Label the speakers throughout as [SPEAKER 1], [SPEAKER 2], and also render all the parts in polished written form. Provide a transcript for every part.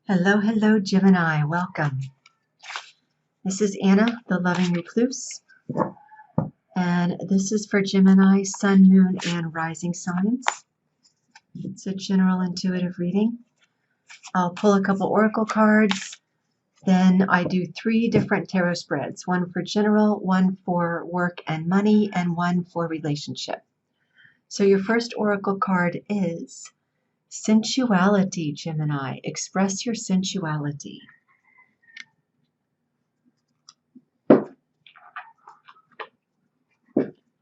[SPEAKER 1] Hello, hello, Gemini. Welcome. This is Anna, the Loving Recluse, and this is for Gemini, Sun, Moon, and Rising signs. It's a general intuitive reading. I'll pull a couple oracle cards, then I do 3 different tarot spreads, one for general, one for work and money, and one for relationship. So your first oracle card is Sensuality, Gemini. Express your sensuality.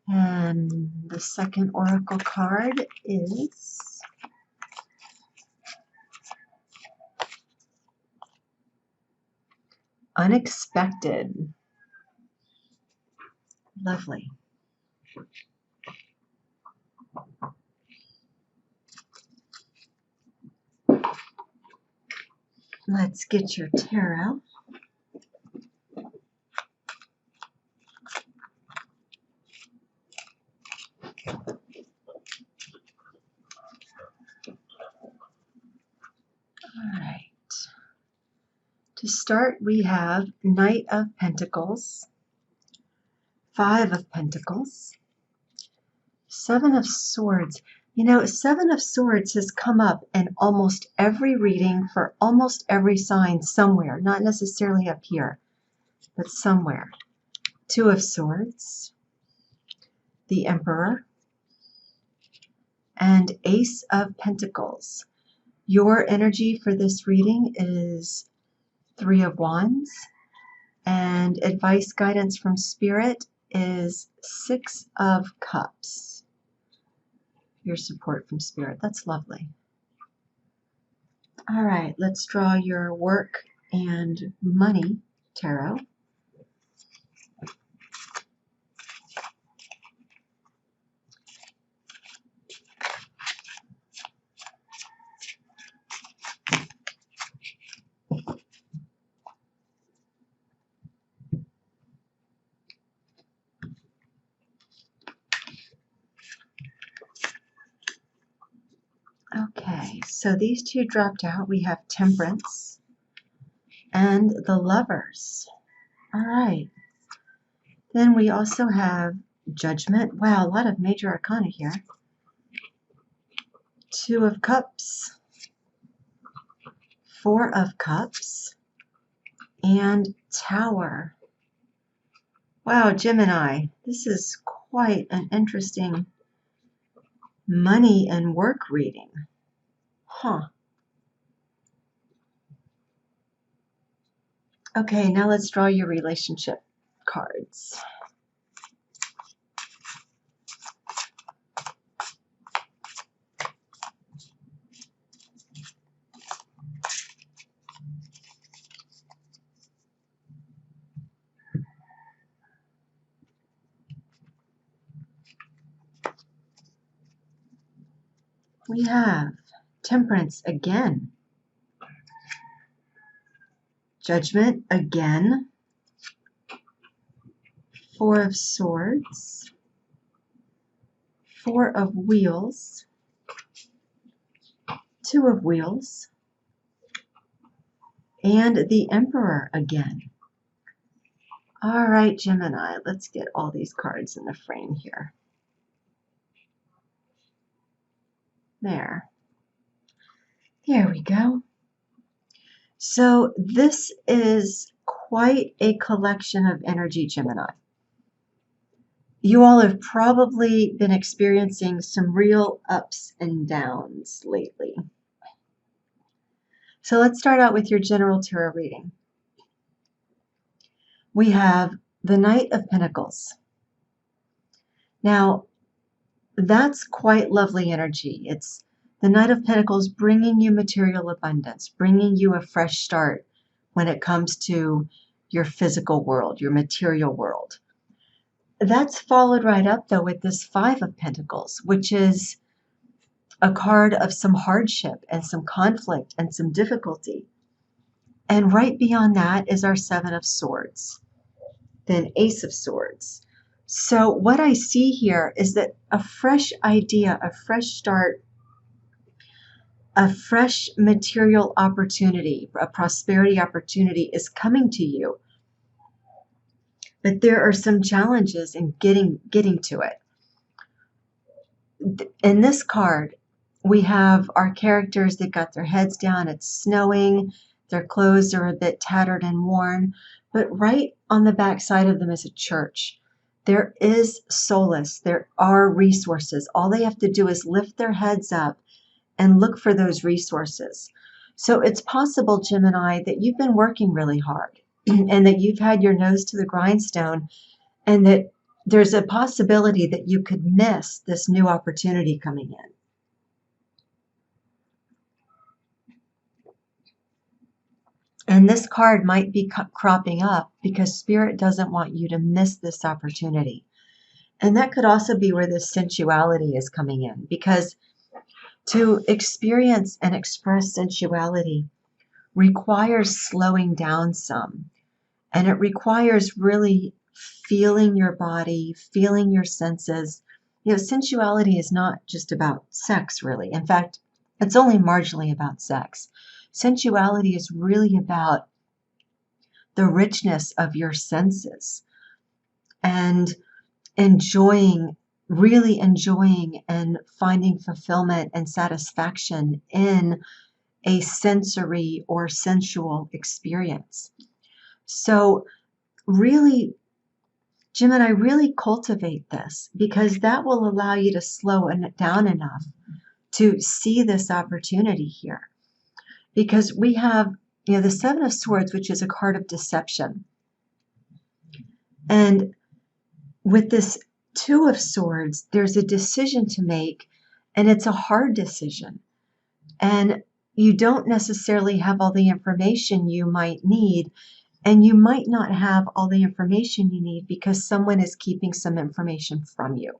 [SPEAKER 1] And the second oracle card is Unexpected. Lovely. Let's get your tarot. All right. To start, we have Knight of Pentacles, 5 of Pentacles, 7 of Swords. You know, 7 of Swords has come up in almost every reading for almost every sign somewhere, not necessarily up here, but somewhere. 2 of Swords, the Emperor, and Ace of Pentacles. Your energy for this reading is 3 of Wands, and advice guidance from Spirit is 6 of Cups. Your support from Spirit. That's lovely. All right, let's draw your work and money tarot. Okay, so these 2 dropped out. We have Temperance and the Lovers. All right. Then we also have Judgment. Wow, a lot of major arcana here. 2 of Cups, 4 of Cups, and Tower. Wow, Gemini, this is quite an interesting money and work reading. Huh. Okay, now let's draw your relationship cards. We have Temperance again, Judgment again, 4 of Swords, 4 of Wheels, 2 of Wheels, and the Emperor again. All right, Gemini, let's get all these cards in the frame here. There we go. So this is quite a collection of energy, Gemini. You all have probably been experiencing some real ups and downs lately. So let's start out with your general tarot reading. We have the Knight of Pentacles. Now, that's quite lovely energy. It's the Knight of Pentacles bringing you material abundance, bringing you a fresh start when it comes to your physical world, your material world. That's followed right up, though, with this 5 of Pentacles, which is a card of some hardship and some conflict and some difficulty. And right beyond that is our 7 of Swords, then Ace of Swords. So what I see here is that a fresh idea, a fresh start, a fresh material opportunity, a prosperity opportunity is coming to you. But there are some challenges in getting to it. In this card, we have our characters that got their heads down. It's snowing. Their clothes are a bit tattered and worn. But right on the back side of them is a church. There is solace. There are resources. All they have to do is lift their heads up and look for those resources. So it's possible, Gemini, that you've been working really hard and that you've had your nose to the grindstone, and that there's a possibility that you could miss this new opportunity coming in. And this card might be cropping up because Spirit doesn't want you to miss this opportunity. And that could also be where this sensuality is coming in, because to experience and express sensuality requires slowing down some. And it requires really feeling your body, feeling your senses. Sensuality is not just about sex, really. In fact, it's only marginally about sex. Sensuality is really about the richness of your senses and really enjoying and finding fulfillment and satisfaction in a sensory or sensual experience. So really, Gemini, really cultivate this, because that will allow you to slow it down enough to see this opportunity here. Because we have, the Seven of Swords, which is a card of deception. And with this Two of Swords, there's a decision to make, and it's a hard decision. And you don't necessarily have all the information you might need, and you might not have all the information you need because someone is keeping some information from you.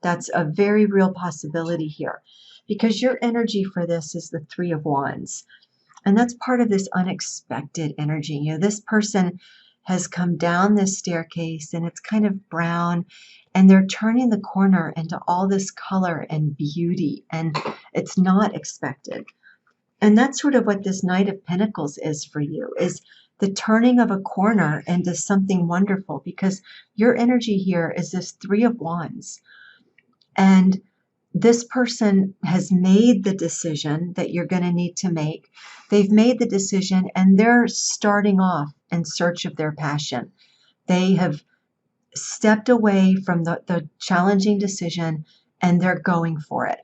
[SPEAKER 1] That's a very real possibility here, because your energy for this is the Three of Wands. And that's part of this unexpected energy. This person has come down this staircase and it's kind of brown, and they're turning the corner into all this color and beauty, and it's not expected. And that's sort of what this Knight of Pentacles is for you, is the turning of a corner into something wonderful, because your energy here is this Three of Wands. And this person has made the decision that you're going to need to make. They've made the decision, and they're starting off in search of their passion. They have stepped away from the challenging decision, and they're going for it.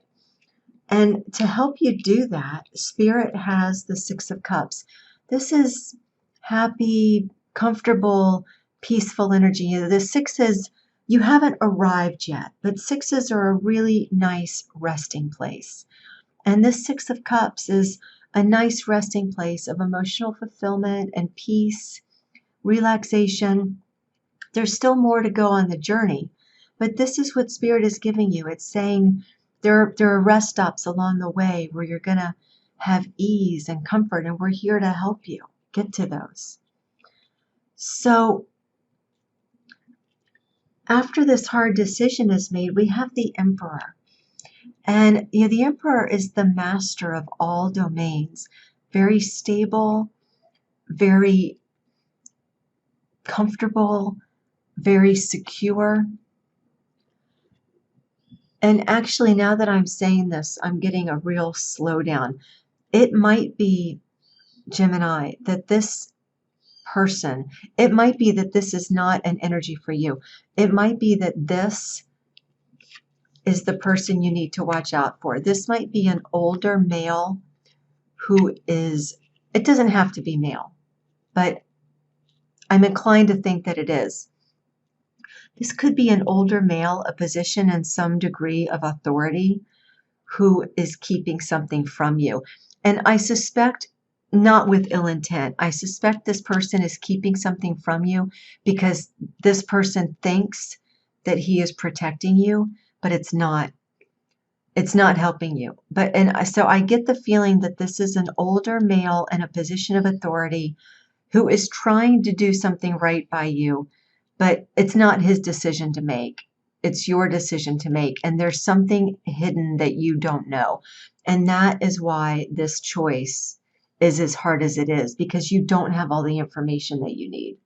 [SPEAKER 1] And to help you do that, Spirit has the Six of Cups. This is happy, comfortable, peaceful energy. The sixes, you haven't arrived yet, but sixes are a really nice resting place. And this Six of Cups is a nice resting place of emotional fulfillment and peace, relaxation. There's still more to go on the journey, but this is what Spirit is giving you. It's saying there are rest stops along the way where you're going to have ease and comfort, and we're here to help you get to those. So after this hard decision is made, we have the Emperor. And the Emperor is the master of all domains, very stable, very comfortable, very secure. And actually, now that I'm saying this, I'm getting a real slowdown. It might be, Gemini, that this person, it might be that this is not an energy for you. It might be that this is the person you need to watch out for. This might be an older male who is, it doesn't have to be male, but I'm inclined to think that it is. This could be an older male, a position in some degree of authority, who is keeping something from you. And I suspect, not with ill intent, I suspect this person is keeping something from you because this person thinks that he is protecting you, but it's not. It's not helping you. So I get the feeling that this is an older male in a position of authority who is trying to do something right by you, but it's not his decision to make. It's your decision to make. And there's something hidden that you don't know. And that is why this choice is as hard as it is, because you don't have all the information that you need.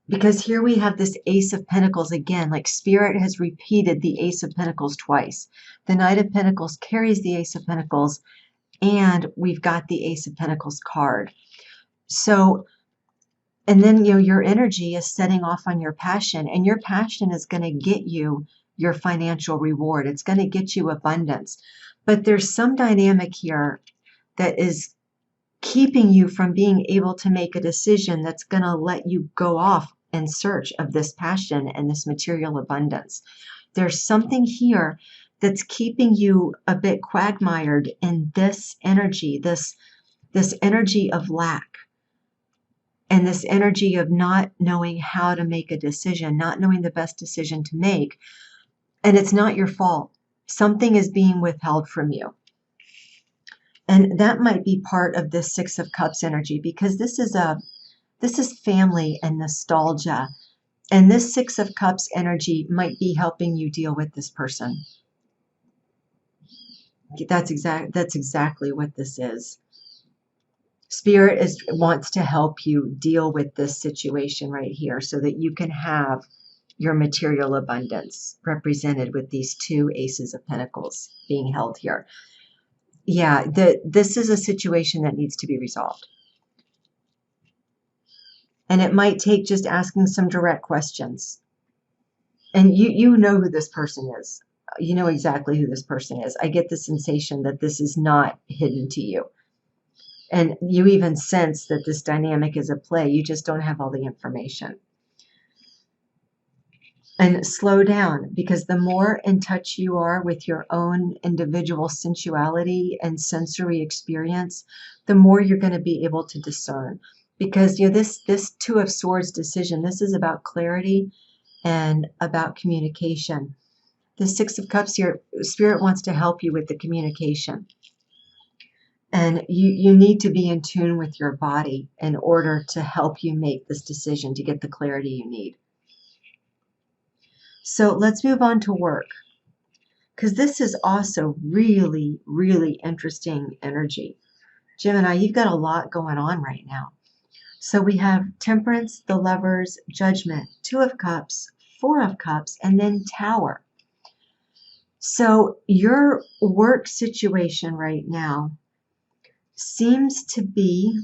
[SPEAKER 1] Because here we have this Ace of Pentacles again, like Spirit has repeated the Ace of Pentacles twice. The Knight of Pentacles carries the Ace of Pentacles, and we've got the Ace of Pentacles card. So, and then, your energy is setting off on your passion, and your passion is going to get you your financial reward. It's going to get you abundance. But there's some dynamic here that is keeping you from being able to make a decision that's going to let you go off in search of this passion and this material abundance. There's something here that's keeping you a bit quagmired in this energy, this energy of lack, and this energy of not knowing how to make a decision, not knowing the best decision to make. And it's not your fault. Something is being withheld from you. And that might be part of this Six of Cups energy, because this is family and nostalgia. And this Six of Cups energy might be helping you deal with this person. That's exactly what this is. Spirit wants to help you deal with this situation right here so that you can have your material abundance represented with these two Aces of Pentacles being held here. Yeah, this is a situation that needs to be resolved. And it might take just asking some direct questions. And you know who this person is. You know exactly who this person is. I get the sensation that this is not hidden to you. And you even sense that this dynamic is at play. You just don't have all the information. And slow down, because the more in touch you are with your own individual sensuality and sensory experience, the more you're going to be able to discern. Because this Two of Swords decision, this is about clarity and about communication. The Six of Cups here, Spirit wants to help you with the communication. And you need to be in tune with your body in order to help you make this decision, to get the clarity you need. So let's move on to work, because this is also really, really interesting energy. Gemini, you've got a lot going on right now. So we have Temperance, the Lovers, Judgment, Two of Cups, Four of Cups, and then Tower. So your work situation right now seems to be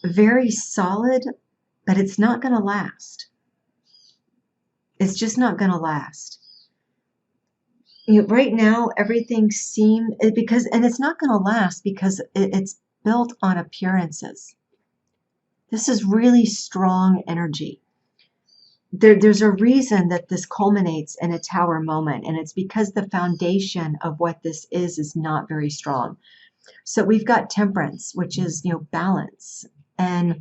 [SPEAKER 1] very solid, but it's not going to last. It's just not going to last. Right now, everything seems, and it's not going to last because it's built on appearances. This is really strong energy. There's a reason that this culminates in a Tower moment, and it's because the foundation of what this is not very strong. So we've got Temperance, which is, balance and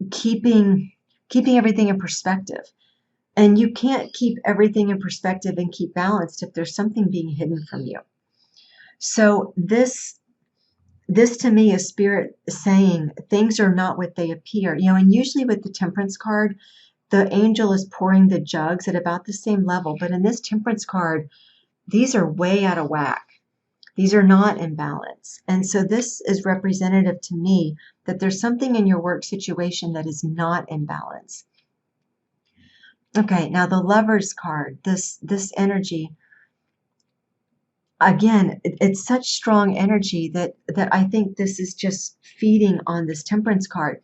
[SPEAKER 1] keeping everything in perspective. And you can't keep everything in perspective and keep balanced if there's something being hidden from you. So this to me is Spirit saying things are not what they appear. And usually with the Temperance card, the angel is pouring the jugs at about the same level. But in this Temperance card, these are way out of whack. These are not in balance. And so this is representative to me that there's something in your work situation that is not in balance. Okay, now the Lovers card, this energy, again, it's such strong energy that I think this is just feeding on this Temperance card.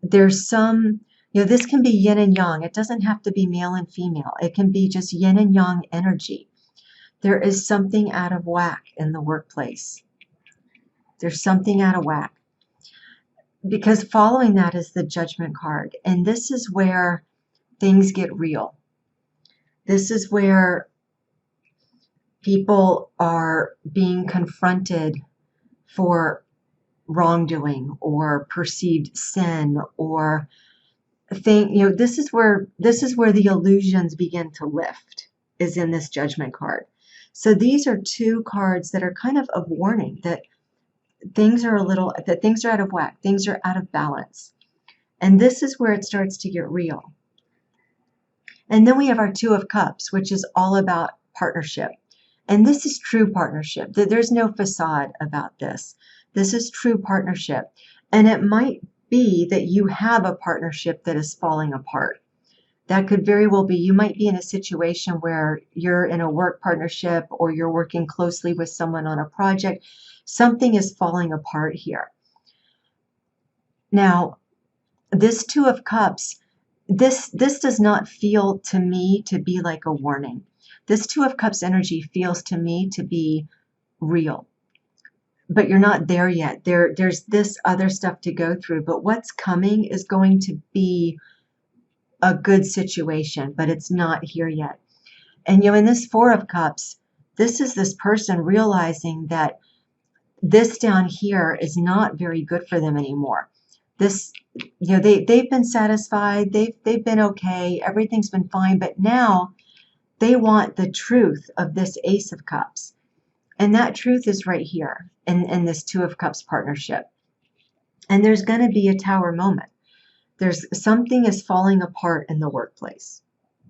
[SPEAKER 1] There's some, this can be yin and yang. It doesn't have to be male and female. It can be just yin and yang energy. There is something out of whack in the workplace. There's something out of whack. Because following that is the Judgment card. And this is where things get real. This is where people are being confronted for wrongdoing or perceived sin or this is where the illusions begin to lift, is in this Judgment card. So these are two cards that are kind of warning that things are out of whack, things are out of balance. And this is where it starts to get real. And then we have our Two of Cups, which is all about partnership. And this is true partnership. There's no facade about this. This is true partnership. And it might be that you have a partnership that is falling apart. That could very well be, you might be in a situation where you're in a work partnership or you're working closely with someone on a project. Something is falling apart here. Now, this Two of Cups, this does not feel to me to be like a warning. This Two of Cups energy feels to me to be real. But you're not there yet. There's this other stuff to go through. But what's coming is going to be a good situation, but it's not here yet. And in this Four of Cups, this is this person realizing that this down here is not very good for them anymore. This, they've been satisfied, they've been okay, everything's been fine, but now they want the truth of this Ace of Cups. And that truth is right here in this Two of Cups partnership. And there's going to be a tower moment. There's something is falling apart in the workplace.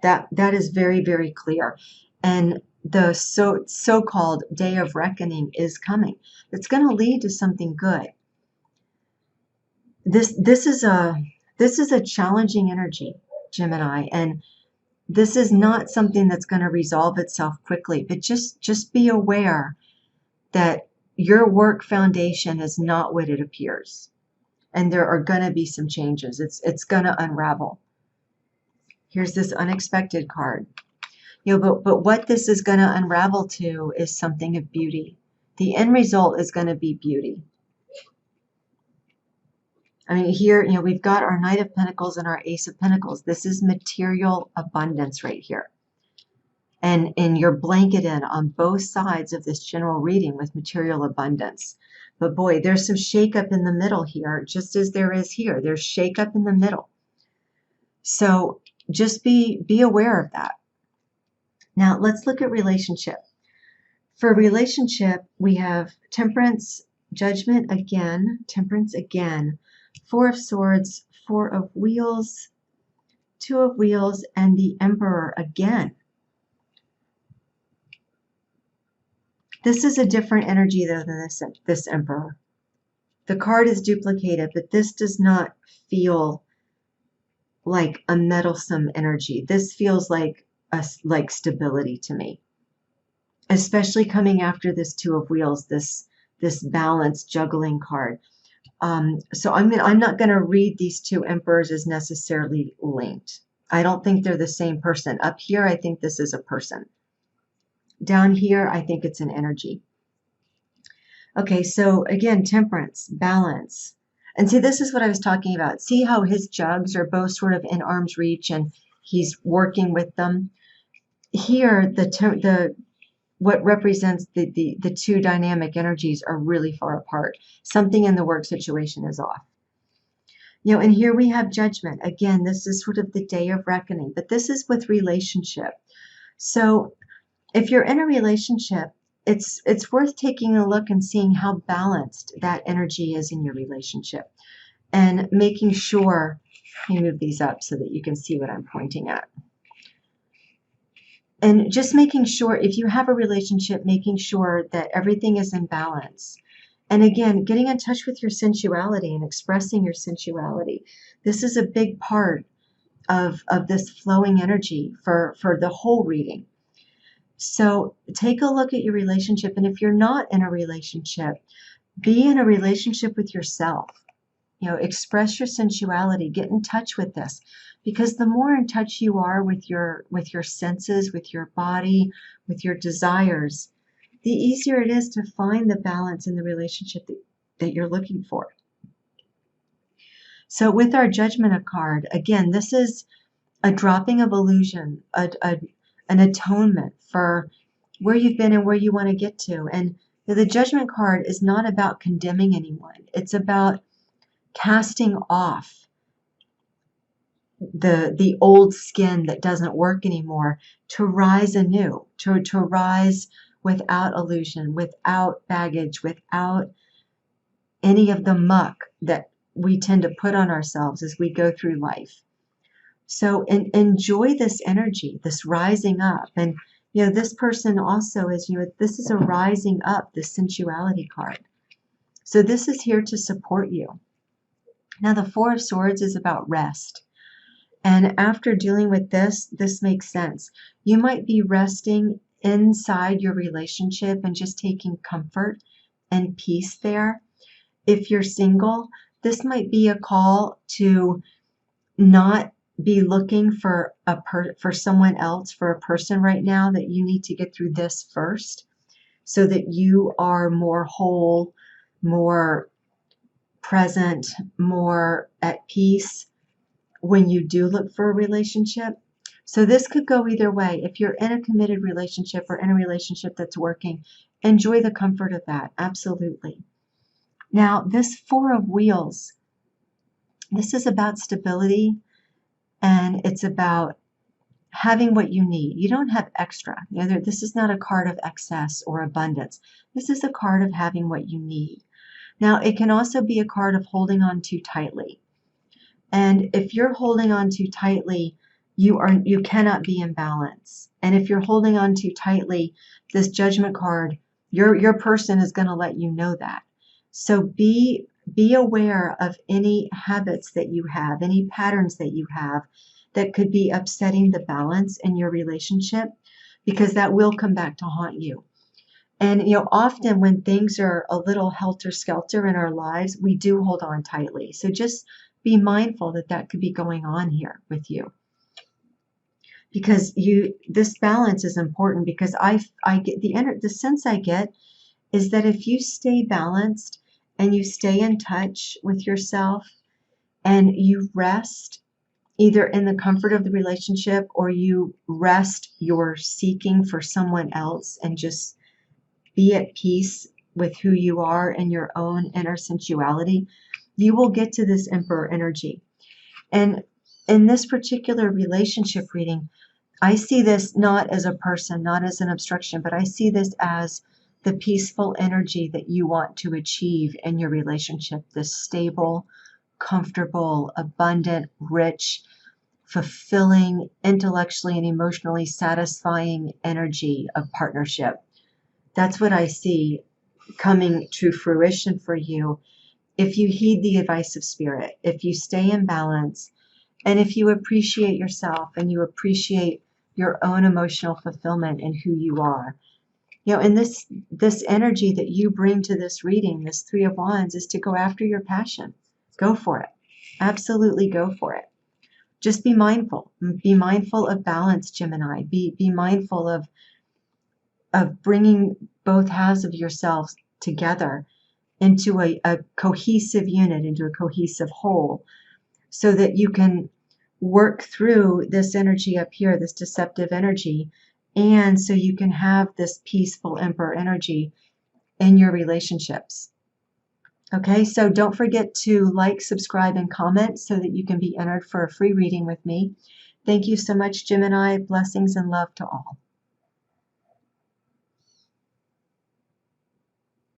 [SPEAKER 1] That is very, very clear. And the so-called day of reckoning is coming. It's going to lead to something good. This is a challenging energy, Gemini, and this is not something that's going to resolve itself quickly. But just be aware that your work foundation is not what it appears. And there are going to be some changes. It's going to unravel. Here's this unexpected card. But what this is going to unravel to is something of beauty. The end result is going to be beauty. I mean, here, we've got our Knight of Pentacles and our Ace of Pentacles. This is material abundance right here. And you're blanketed on both sides of this general reading with material abundance. But boy, there's some shakeup in the middle here, just as there is here. There's shakeup in the middle. So just be aware of that. Now let's look at relationship. For relationship, we have Temperance, Judgment again, Temperance again, Four of Swords, Four of Wheels, Two of Wheels, and the Emperor again. This is a different energy though than this Emperor. The card is duplicated, but this does not feel like a meddlesome energy. This feels like stability to me, especially coming after this Two of Wheels, this balanced juggling card. So I'm not going to read these two Emperors as necessarily linked. I don't think they're the same person. Up here, I think this is a person. Down here, I think it's an energy. Okay, so again, Temperance, balance. And see, this is what I was talking about. See how his jugs are both sort of in arm's reach and he's working with them. Here, what represents the two dynamic energies are really far apart. Something in the work situation is off. And here we have Judgment. Again, this is sort of the day of reckoning, but this is with relationship. So if you're in a relationship, it's worth taking a look and seeing how balanced that energy is in your relationship and making sure, let me move these up so that you can see what I'm pointing at. And just making sure, if you have a relationship, making sure that everything is in balance. And again, getting in touch with your sensuality and expressing your sensuality. This is a big part of this flowing energy for the whole reading. So take a look at your relationship. And if you're not in a relationship, be in a relationship with yourself. Express your sensuality, get in touch with this, because the more in touch you are with your senses, with your body, with your desires, the easier it is to find the balance in the relationship that you're looking for. So with our Judgment card, again, this is a dropping of illusion, an atonement for where you've been and where you want to get to. And the Judgment card is not about condemning anyone. It's about casting off the old skin that doesn't work anymore to rise anew, to rise without illusion, without baggage, without any of the muck that we tend to put on ourselves as we go through life. So enjoy this energy, this rising up. And, this person also is, this is a rising up, this sensuality card. So this is here to support you. Now, the Four of Swords is about rest. And after dealing with this makes sense. You might be resting inside your relationship and just taking comfort and peace there. If you're single, this might be a call to not be looking for someone else, for a person right now, that you need to get through this first so that you are more whole, more present, more at peace when you do look for a relationship. So this could go either way. If you're in a committed relationship or in a relationship that's working, enjoy the comfort of that. Absolutely. Now, this Four of Wheels, this is about stability, and it's about having what you need. You don't have extra. This is not a card of excess or abundance. This is a card of having what you need. Now, it can also be a card of holding on too tightly. And if you're holding on too tightly, you cannot be in balance. And if you're holding on too tightly, this Judgment card, your person is going to let you know that. So be aware of any habits that you have, any patterns that you have that could be upsetting the balance in your relationship, because that will come back to haunt you. And often when things are a little helter-skelter in our lives, we do hold on tightly. So just be mindful that could be going on here with you, because this balance is important. Because I get the sense I get is that if you stay balanced and you stay in touch with yourself and you rest either in the comfort of the relationship, or you rest your seeking for someone else and just be at peace with who you are and your own inner sensuality, you will get to this Emperor energy. And in this particular relationship reading, I see this not as a person, not as an obstruction, but I see this as the peaceful energy that you want to achieve in your relationship, this stable, comfortable, abundant, rich, fulfilling, intellectually and emotionally satisfying energy of partnership. That's what I see coming to fruition for you if you heed the advice of Spirit, if you stay in balance, and if you appreciate yourself and you appreciate your own emotional fulfillment and who you are. And this energy that you bring to this reading, this Three of Wands, is to go after your passion. Go for it. Absolutely go for it. Just be mindful. Be mindful of balance, Gemini. Be mindful of bringing both halves of yourselves together into a cohesive unit, into a cohesive whole, so that you can work through this energy up here, this deceptive energy, and so you can have this peaceful Emperor energy in your relationships. Okay, so don't forget to like, subscribe, and comment so that you can be entered for a free reading with me. Thank you so much, Gemini. Blessings and love to all.